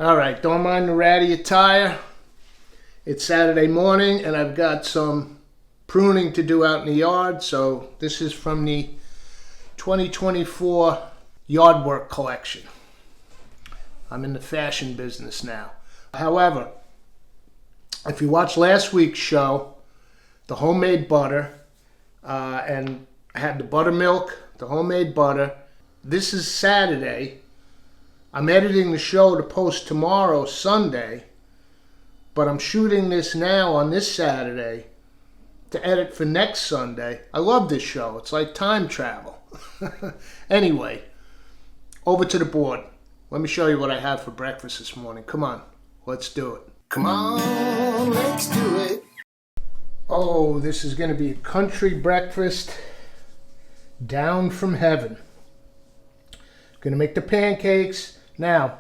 All right, don't mind the ratty attire. It's Saturday morning and I've got some pruning to do out in the yard. So this is from the 2024 yard work collection. I'm in the fashion business now. However, if you watched last week's show, the homemade butter, and I had the buttermilk, the homemade butter. This is Saturday. I'm editing the show to post tomorrow, Sunday, but I'm shooting this now on this Saturday to edit for next Sunday. I love this show. It's like time travel. Anyway, over to the board. Let me show you what I had for breakfast this morning. Come on, let's do it. Come on, let's do it. Oh, this is going to be a country breakfast down from heaven. Going to make the pancakes. Now,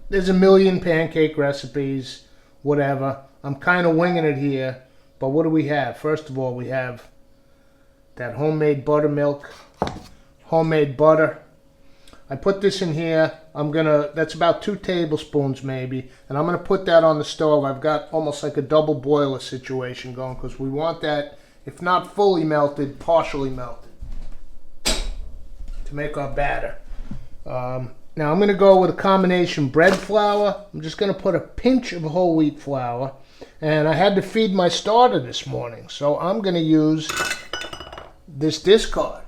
there's a million pancake recipes, whatever. I'm kind of winging it here, but what do we have? First of all, we have that homemade buttermilk, homemade butter. I put this in here. That's about 2 tablespoons maybe, and I'm gonna put that on the stove. I've got almost like a double boiler situation going because we want that, if not fully melted, partially melted to make our batter. Now I'm going to go with a combination bread flour. I'm just going to put a pinch of whole wheat flour. And I had to feed my starter this morning, so I'm going to use this discard.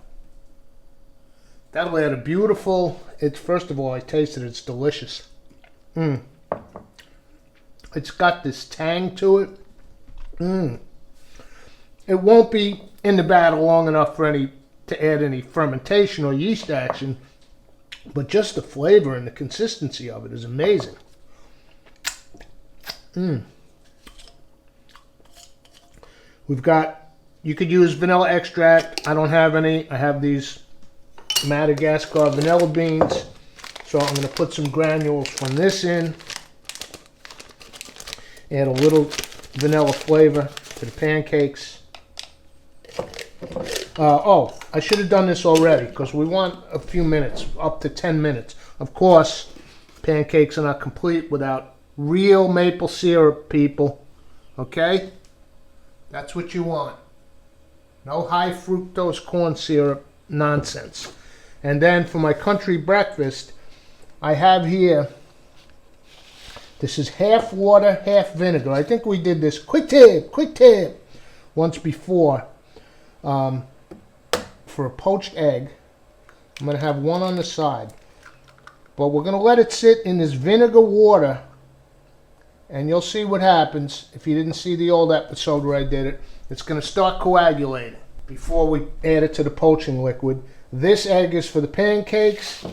That'll add a beautiful, first of all, I tasted it, it's delicious. It's got this tang to it. It won't be in the batter long enough to add any fermentation or yeast action. But just the flavor and the consistency of it is amazing. We've got, you could use vanilla extract. I don't have any. I have these Madagascar vanilla beans. So I'm going to put some granules from this in. Add a little vanilla flavor to the pancakes. I should have done this already because we want a few minutes, up to 10 minutes. Of course, pancakes are not complete without real maple syrup, people. Okay? That's what you want. No high fructose corn syrup nonsense. And then for my country breakfast, I have here, this is half water, half vinegar. I think we did this, quick tip, once before. For a poached egg, I'm going to have one on the side. But we're going to let it sit in this vinegar water, and you'll see what happens. If you didn't see the old episode where I did it, it's going to start coagulating before we add it to the poaching liquid. This egg is for the pancakes.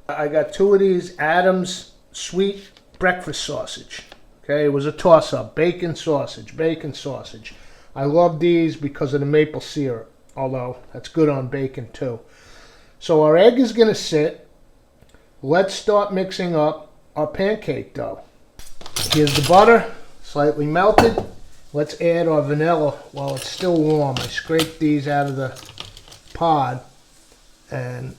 I got 2 of these Adams sweet breakfast sausage. Okay, it was a toss-up. Bacon sausage. I love these because of the maple syrup. Although, that's good on bacon too. So our egg is going to sit. Let's start mixing up our pancake dough. Here's the butter, slightly melted. Let's add our vanilla while it's still warm. I scraped these out of the pod. And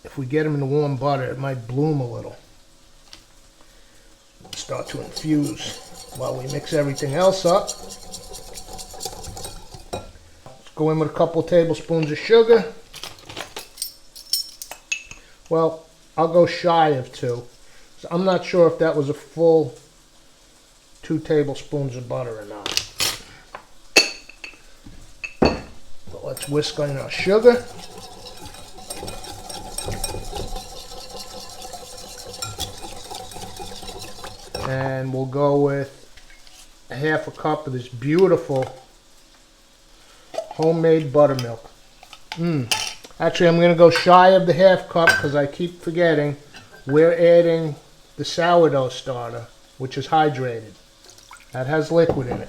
if we get them in the warm butter, it might bloom a little. Start to infuse while we mix everything else up. Go in with a couple of tablespoons of sugar. Well, I'll go shy of 2. So I'm not sure if that was a full 2 tablespoons of butter or not. But let's whisk in our sugar. And we'll go with a half a cup of this beautiful homemade buttermilk. Actually, I'm going to go shy of the half cup because I keep forgetting we're adding the sourdough starter, which is hydrated. That has liquid in it.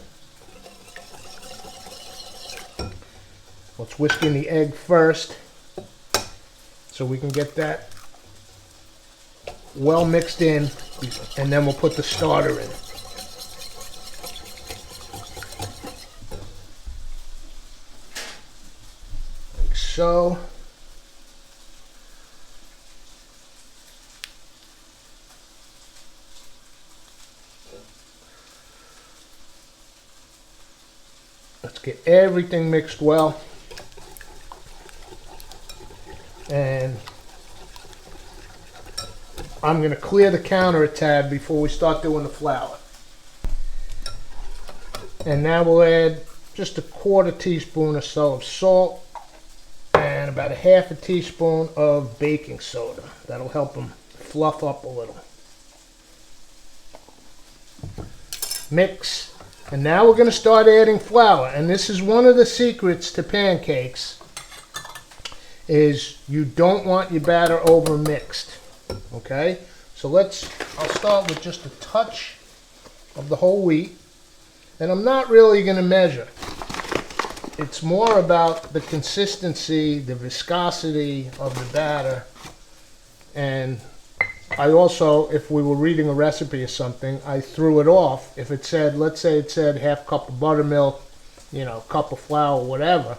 Let's whisk in the egg first so we can get that well mixed in, and then we'll put the starter in. so. Get everything mixed well. And I'm going to clear the counter a tad before we start doing the flour. And now we'll add just a 1/4 teaspoon or so of salt and about a 1/2 teaspoon of baking soda. That'll help them fluff up a little. Mix. And now we're going to start adding flour. And this is one of the secrets to pancakes, is you don't want your batter over mixed. Okay? So I'll start with just a touch of the whole wheat. And I'm not really going to measure. It's more about the consistency, the viscosity of the batter. And I also, if we were reading a recipe or something, I threw it off. If it said, let's say it said 1/2 cup of buttermilk, cup of flour, whatever.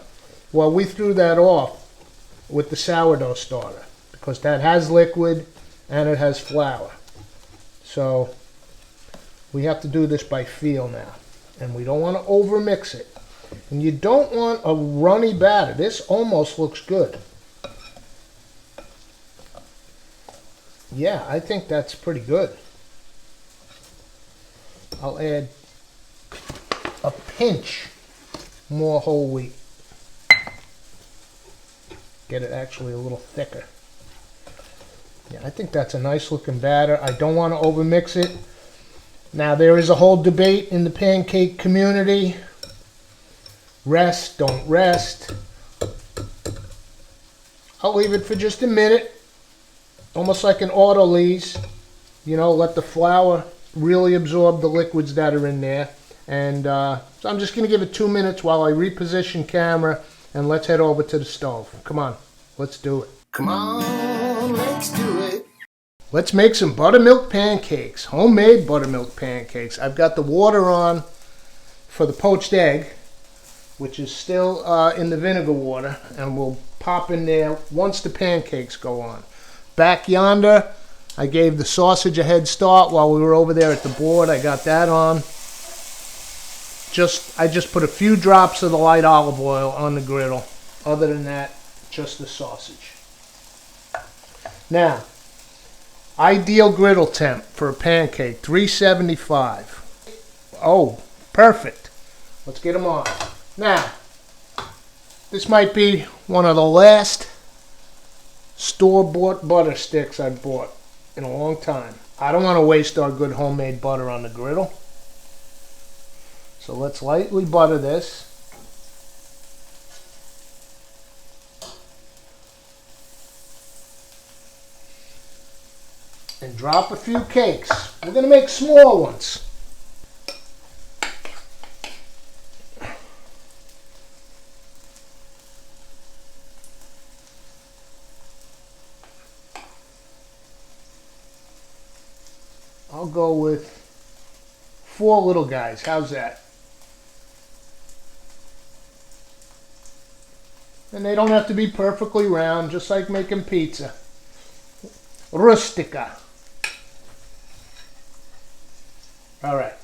Well, we threw that off with the sourdough starter because that has liquid and it has flour. So we have to do this by feel now. And we don't want to overmix it. And you don't want a runny batter. This almost looks good. Yeah, I think that's pretty good. I'll add a pinch more whole wheat. Get it actually a little thicker. Yeah, I think that's a nice looking batter. I don't want to overmix it. Now, there is a whole debate in the pancake community. Rest, don't rest. I'll leave it for just a minute. Almost like an autolyse. Let the flour really absorb the liquids that are in there. And so I'm just going to give it 2 minutes while I reposition camera. And let's head over to the stove. Come on, let's do it. Come on, let's do it. Let's make some buttermilk pancakes, homemade buttermilk pancakes. I've got the water on for the poached egg, which is still in the vinegar water, and we'll pop in there once the pancakes go on. Back yonder, I gave the sausage a head start while we were over there at the board. I got that on. I just put a few drops of the light olive oil on the griddle. Other than that, just the sausage. Now, ideal griddle temp for a pancake, 375. Oh, perfect. Let's get them on. Now, this might be one of the last store-bought butter sticks I've bought in a long time. I don't want to waste our good homemade butter on the griddle. So let's lightly butter this. And drop a few cakes. We're going to make small ones. I'll go with 4 little guys. How's that? And they don't have to be perfectly round, just like making pizza. Rustica. Alright.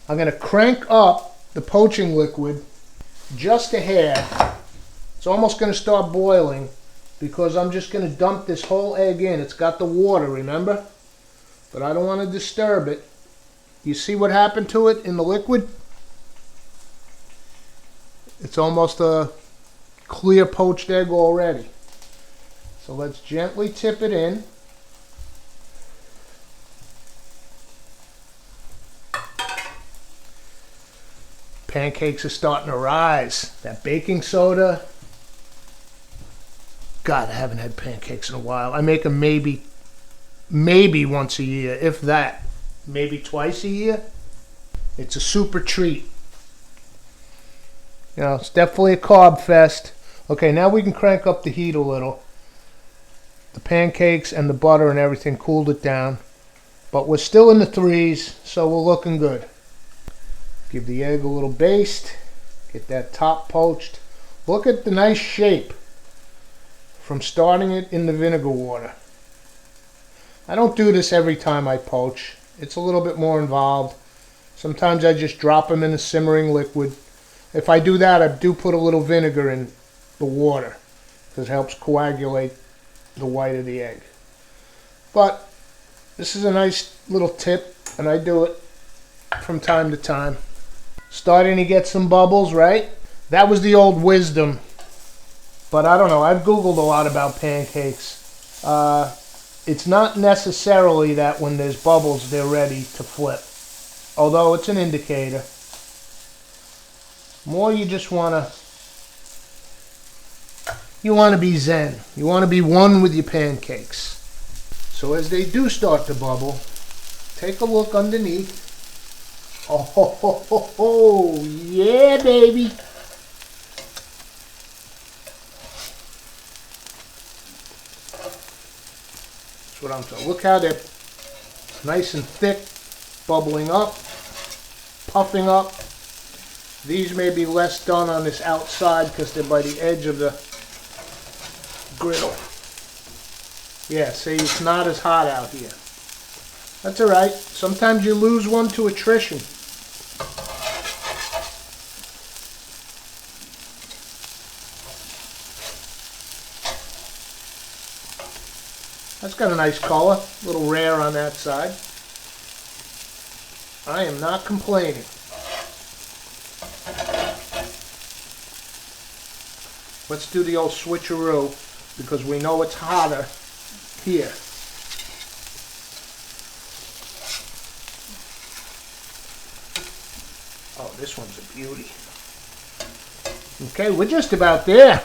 I'm going to crank up the poaching liquid just a hair. It's almost going to start boiling because I'm just going to dump this whole egg in. It's got the water, remember? But I don't want to disturb it. You see what happened to it in the liquid? It's almost a clear poached egg already. So let's gently tip it in. Pancakes are starting to rise. That baking soda. God, I haven't had pancakes in a while. I make them maybe once a year, if that. Maybe twice a year. It's a super treat. It's definitely a carb fest. Okay, now we can crank up the heat a little. The pancakes and the butter and everything cooled it down. But we're still in the 3s, so we're looking good. Give the egg a little baste. Get that top poached. Look at the nice shape from starting it in the vinegar water. I don't do this every time I poach. It's a little bit more involved. Sometimes I just drop them in a simmering liquid. If I do that, I do put a little vinegar in the water because it helps coagulate the white of the egg. But this is a nice little tip, and I do it from time to time. Starting to get some bubbles, right? That was the old wisdom. But I don't know, I've Googled a lot about pancakes. It's not necessarily that when there's bubbles they're ready to flip. Although it's an indicator. More you just want to be zen. You want to be one with your pancakes. So as they do start to bubble, take a look underneath. Oh, yeah, baby. That's what I'm talking. Look how they're nice and thick, bubbling up, puffing up. These may be less done on this outside because they're by the edge of the griddle. Yeah, see, it's not as hot out here. That's all right. Sometimes you lose one to attrition. That's got a nice color. A little rare on that side. I am not complaining. Let's do the old switcheroo because we know it's hotter here. Oh, this one's a beauty. Okay, we're just about there.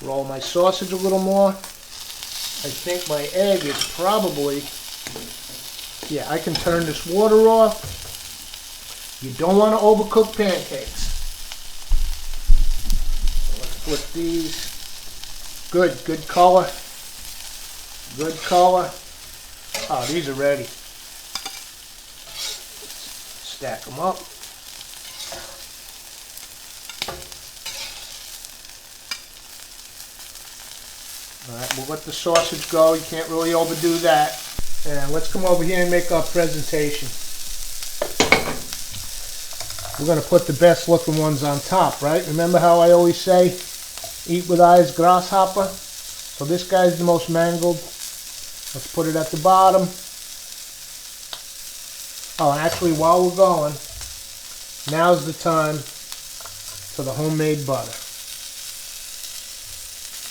Roll my sausage a little more. I think my egg is probably, yeah, I can turn this water off. You don't want to overcook pancakes. Flip these. Good color. Good color. Oh, these are ready. Stack them up. Alright, we'll let the sausage go. You can't really overdo that. And let's come over here and make our presentation. We're going to put the best looking ones on top, right? Remember how I always say, eat with eyes, grasshopper? So this guy's the most mangled. Let's put it at the bottom. Oh, actually, while we're going, now's the time for the homemade butter.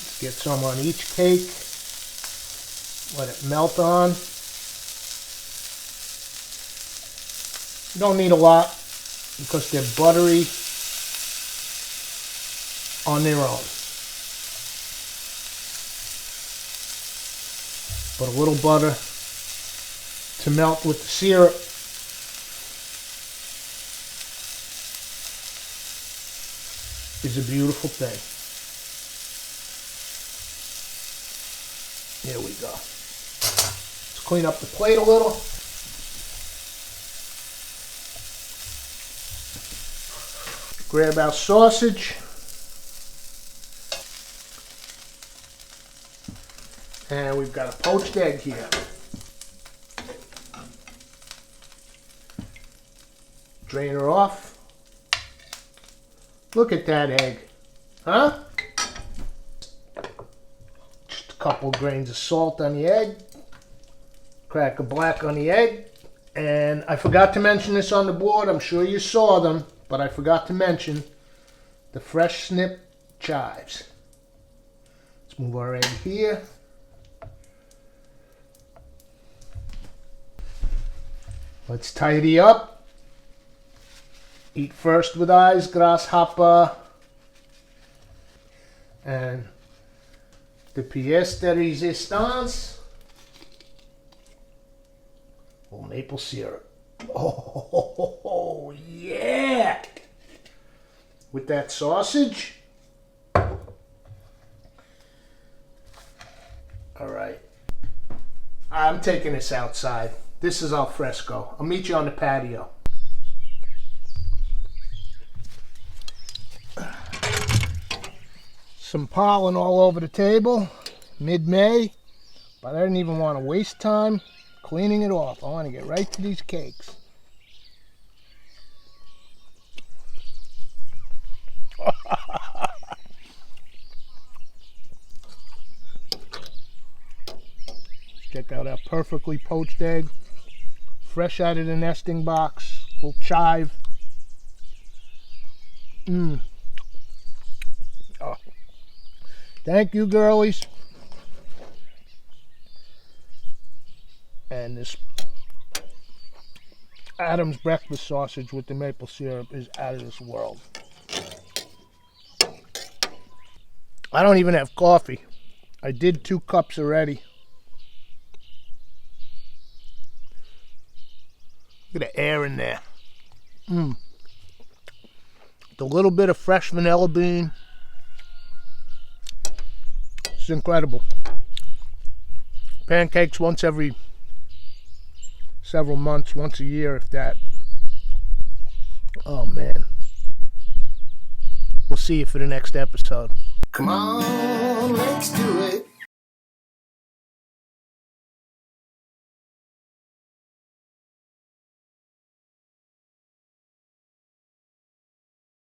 Let's get some on each cake. Let it melt on. You don't need a lot because they're buttery on their own. But a little butter to melt with the syrup. Is a beautiful thing. Here we go. Let's clean up the plate a little. Grab our sausage. And we've got a poached egg here. Drain her off. Look at that egg. Huh? Just a couple grains of salt on the egg. Crack of black on the egg. And I forgot to mention this on the board. I'm sure you saw them, but I forgot to mention the fresh snip chives. Let's move our egg here. Let's tidy up. Eat first with eyes, grasshopper. And the pièce de résistance. Oh, maple syrup. Oh, yeah! With that sausage. All right. I'm taking this outside. This is al fresco. I'll meet you on the patio. Some pollen all over the table, mid-May, but I didn't even want to waste time cleaning it off. I want to get right to these cakes. Check out our perfectly poached egg, fresh out of the nesting box, little chive. Oh. Thank you, girlies. And this Adam's breakfast sausage with the maple syrup is out of this world. I don't even have coffee. I did 2 cups already. Look at the air in there. The little bit of fresh vanilla bean. It's incredible. Pancakes once every several months, once a year, if that. Oh man. We'll see you for the next episode. Come on, let's do it.